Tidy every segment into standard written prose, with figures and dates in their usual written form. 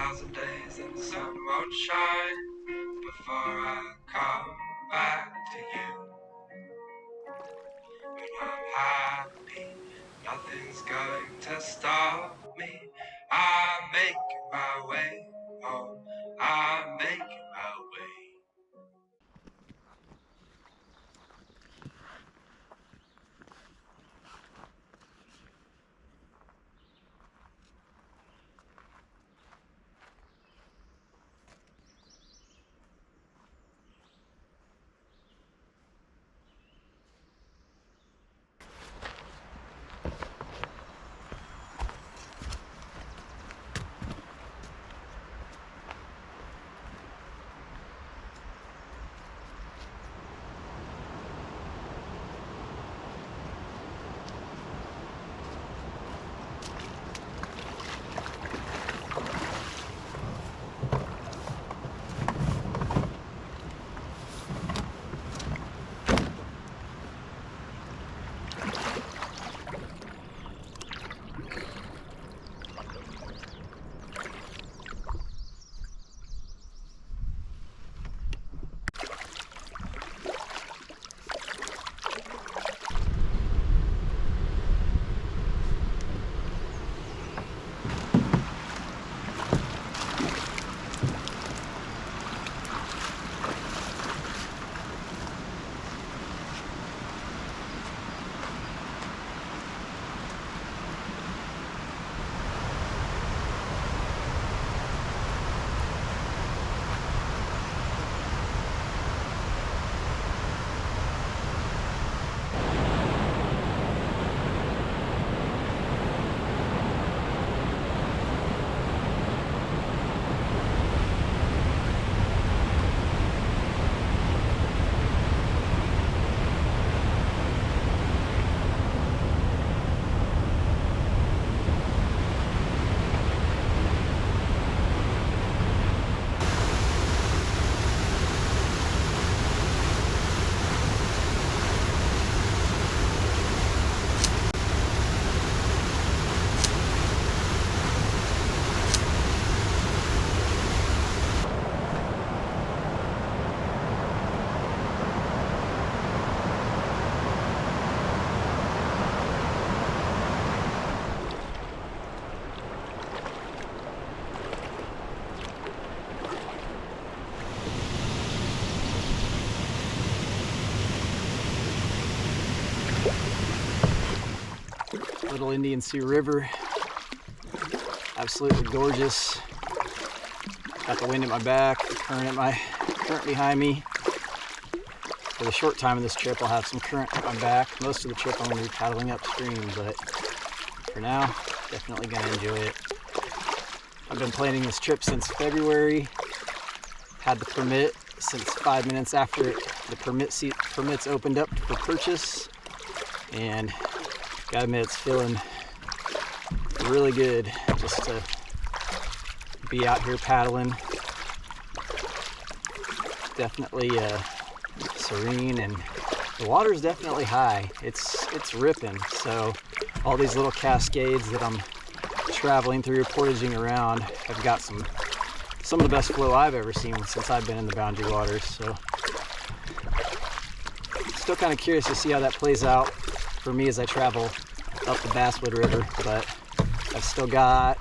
1,000 days in the sun won't shine before I come back to you. When I'm happy, nothing's going to stop me. I'm making my way home. I'm making my way. Little Indian Sioux River, absolutely gorgeous. Got the wind at my back, the current behind me. For the short time of this trip, I'll have some current at my back. Most of the trip I'm going to be paddling upstream, but for now, definitely going to enjoy it. I've been planning this trip since February. Had the permit since 5 minutes after the permits opened up for purchase, and gotta admit, it's feeling really good just to be out here paddling. Definitely serene, and the water's definitely high. It's ripping. So all these little cascades that I'm traveling through, portaging around, have got some of the best flow I've ever seen since I've been in the boundary waters. So still kind of curious to see how that plays out for me as I travel up the Basswood River, but I've still got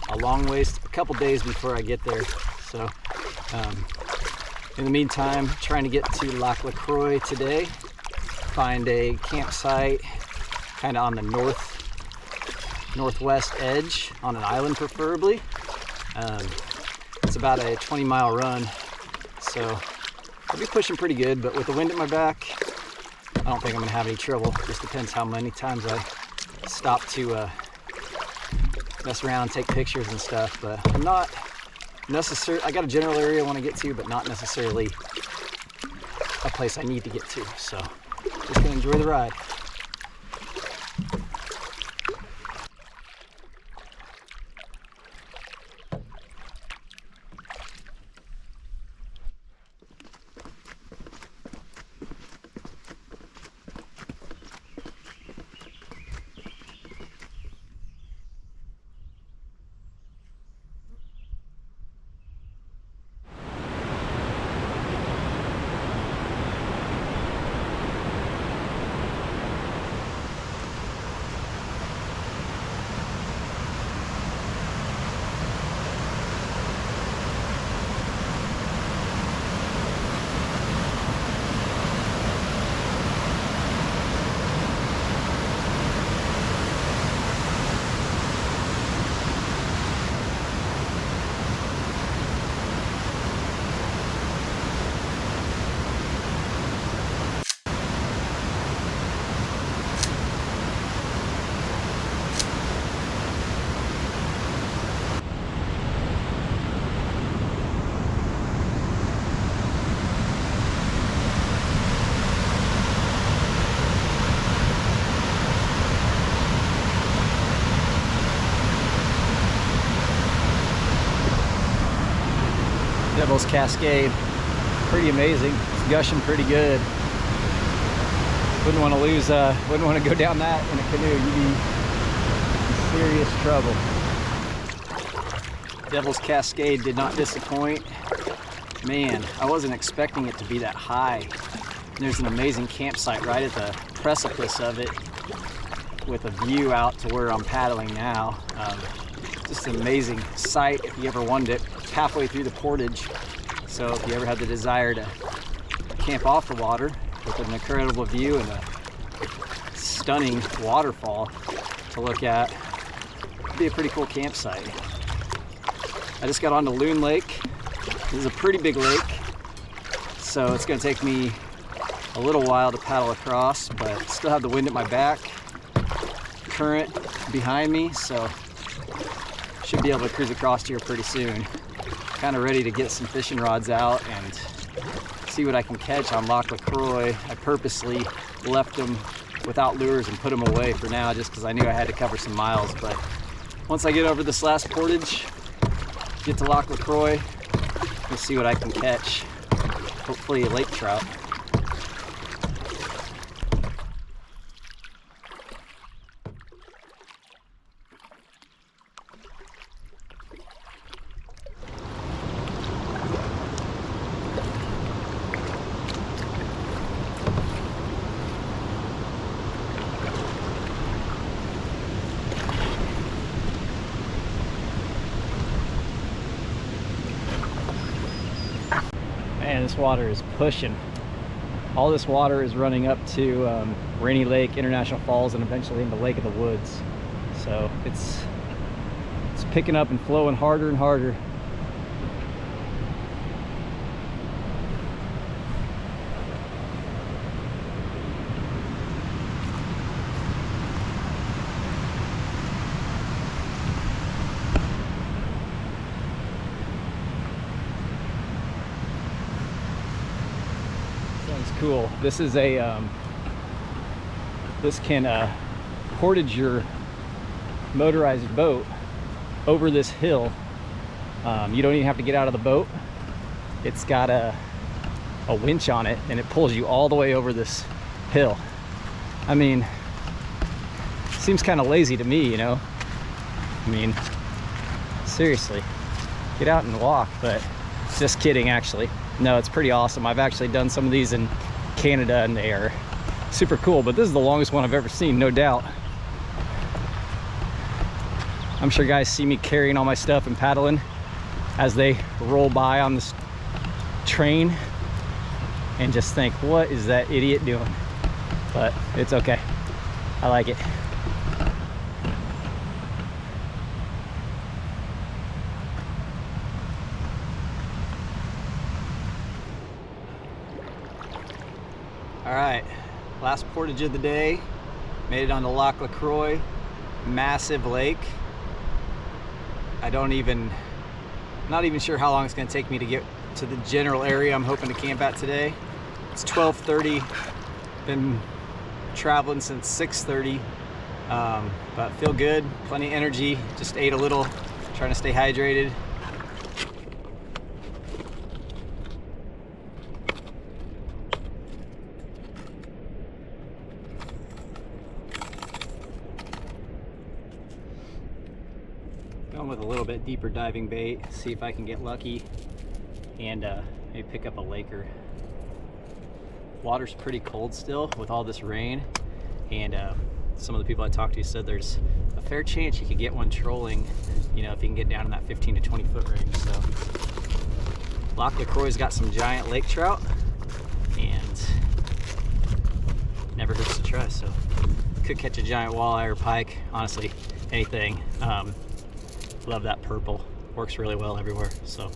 a long ways, a couple days before I get there. So in the meantime, trying to get to Lac La Croix today, find a campsite kind of on the northwest edge, on an island preferably. It's about a 20-mile run, so I'll be pushing pretty good, but with the wind at my back, I don't think I'm gonna have any trouble. Just depends how many times I stop to mess around and take pictures and stuff. But I'm not necessarily, I got a general area I want to get to, but not necessarily a place I need to get to. So just gonna enjoy the ride. Devil's Cascade. Pretty amazing. It's gushing pretty good. Wouldn't want to lose, wouldn't want to go down that in a canoe. You'd be in serious trouble. Devil's Cascade did not disappoint. Man, I wasn't expecting it to be that high. There's an amazing campsite right at the precipice of it with a view out to where I'm paddling now. Just an amazing sight if you ever wanted it. It's halfway through the portage, so if you ever had the desire to camp off the water with an incredible view and a stunning waterfall to look at, it'd be a pretty cool campsite. I just got onto Loon Lake. This is a pretty big lake, so it's going to take me a little while to paddle across, but still have the wind at my back, current behind me, so should be able to cruise across here pretty soon. Kind of ready to get some fishing rods out and see what I can catch on Lac La Croix. I purposely left them without lures and put them away for now just because I knew I had to cover some miles, but once I get over this last portage, get to Lac La Croix, we'll see what I can catch. Hopefully a lake trout. Man, this water is pushing. All this water is running up to Rainy Lake, International Falls, and eventually into Lake of the Woods. So it's picking up and flowing harder and harder. Cool. This is a this can portage your motorized boat over this hill. You don't even have to get out of the boat. It's got a winch on it and it pulls you all the way over this hill. I mean, seems kind of lazy to me, you know. I mean, seriously, get out and walk. But just kidding, actually. No, it's pretty awesome. I've actually done some of these in Canada and they are super cool, but this is the longest one I've ever seen, no doubt. I'm sure guys see me carrying all my stuff and paddling as they roll by on this train and just think, what is that idiot doing? But it's okay. I like it. All right, last portage of the day. Made it onto Lac La Croix, massive lake. Not even sure how long it's gonna take me to get to the general area I'm hoping to camp at today. It's 12:30, been traveling since 6:30, but feel good, plenty of energy, just ate a little, trying to stay hydrated. Going with a little bit deeper diving bait, see if I can get lucky and maybe pick up a laker. Water's pretty cold still with all this rain, and some of the people I talked to said there's a fair chance you could get one trolling, you know, if you can get down in that 15 to 20 foot range. So Lac La Croix's got some giant lake trout and never hurts to try, so could catch a giant walleye or pike, honestly, anything. Love that purple, works really well everywhere. So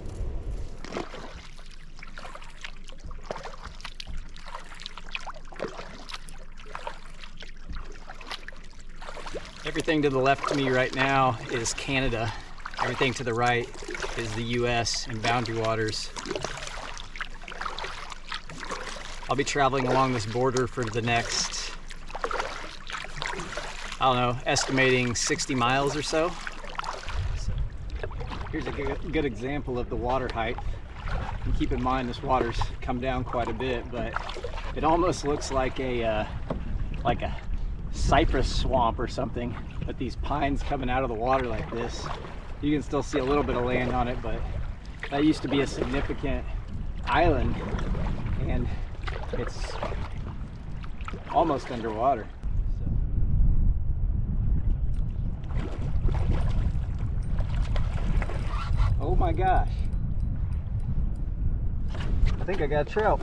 everything to the left of me right now is Canada. Everything to the right is the US and boundary waters. I'll be traveling along this border for the next, I don't know, estimating 60 miles or so. Here's a good example of the water height. And keep in mind this water's come down quite a bit, but it almost looks like a cypress swamp or something, with these pines coming out of the water like this. You can still see a little bit of land on it, but that used to be a significant island, and it's almost underwater. Oh my gosh. I think I got a trout.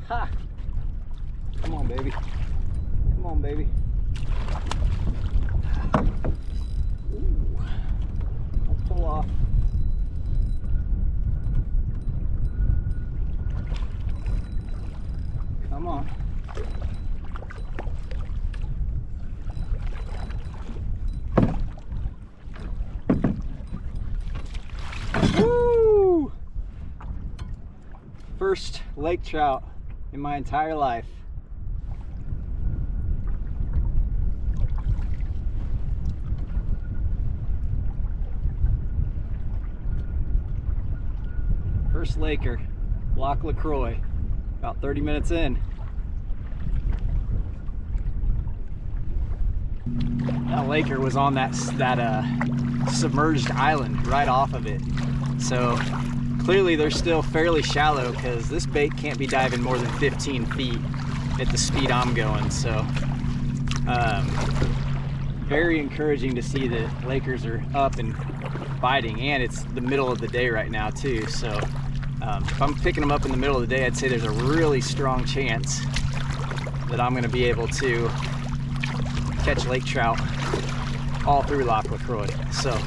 Ha! Come on, baby. Come on, baby. Ooh. I'll pull off. Come on. Woo! First lake trout in my entire life. First laker, Lac La Croix, about 30 minutes in. That laker was on that submerged island right off of it. So clearly they're still fairly shallow, because this bait can't be diving more than 15 feet at the speed I'm going. So very encouraging to see that lakers are up and biting, and it's the middle of the day right now too. So if I'm picking them up in the middle of the day, I'd say there's a really strong chance that I'm going to be able to catch lake trout all through Lac La Croix. So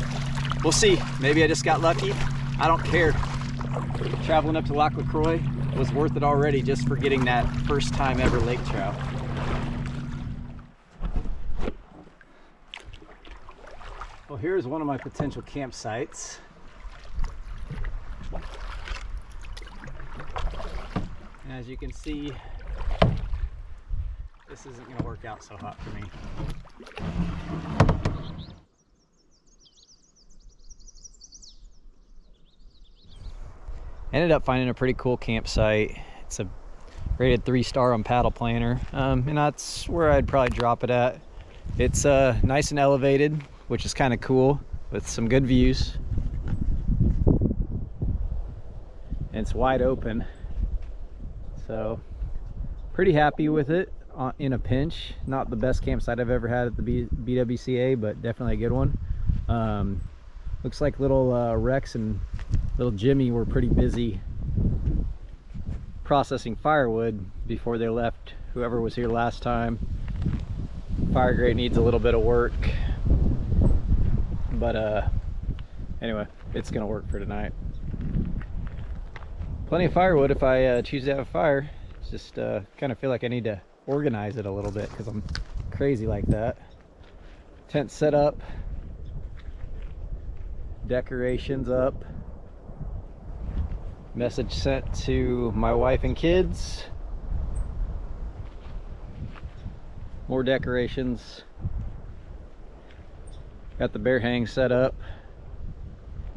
we'll see. Maybe I just got lucky. I don't care. Traveling up to Lac La Croix was worth it already, just for getting that first time ever lake trout. Well, here's one of my potential campsites. And as you can see, this isn't going to work out so hot for me. Ended up finding a pretty cool campsite. It's a rated 3-star on Paddle Planner, and that's where I'd probably drop it at. It's nice and elevated, which is kind of cool, with some good views. And it's wide open, so pretty happy with it in a pinch. Not the best campsite I've ever had at the BWCA, but definitely a good one. Looks like little Rex and little Jimmy were pretty busy processing firewood before they left. Whoever was here last time. Fire grate needs a little bit of work, but anyway, it's gonna work for tonight. Plenty of firewood if I choose to have a fire. It's just kind of feel like I need to organize it a little bit, because I'm crazy like that. Tent set up, decorations up, message sent to my wife and kids, more decorations, got the bear hang set up.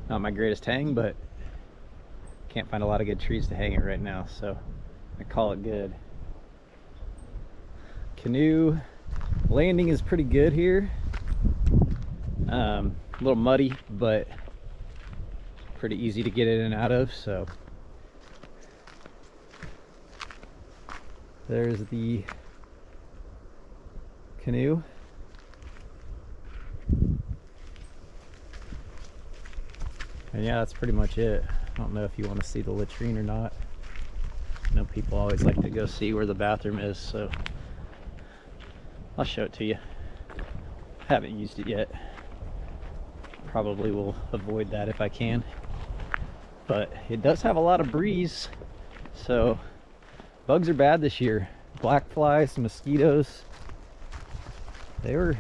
Not my greatest hang, but can't find a lot of good trees to hang it right now, so I call it good. Canoe landing is pretty good here. A little muddy, but pretty easy to get in and out of. So there's the canoe. And yeah, that's pretty much it. I don't know if you want to see the latrine or not. I know people always like to go see where the bathroom is, so I'll show it to you. Haven't used it yet. Probably will avoid that if I can. But it does have a lot of breeze, so bugs are bad this year. Black flies, mosquitoes, they're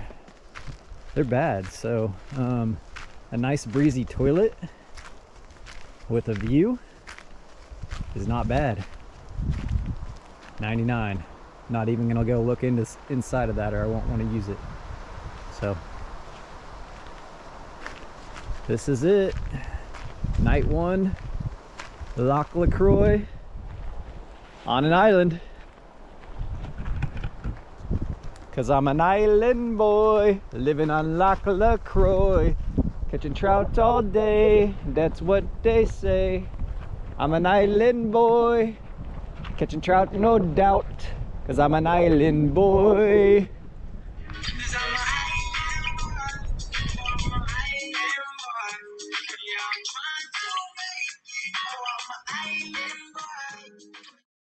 bad. So a nice breezy toilet with a view is not bad. 99. Not even gonna go look inside of that, or I won't want to use it. So this is it. Night 1, Lac La Croix, on an island. Cause I'm an island boy, living on Lac La Croix, catching trout all day, that's what they say. I'm an island boy, catching trout no doubt, cause I'm an island boy.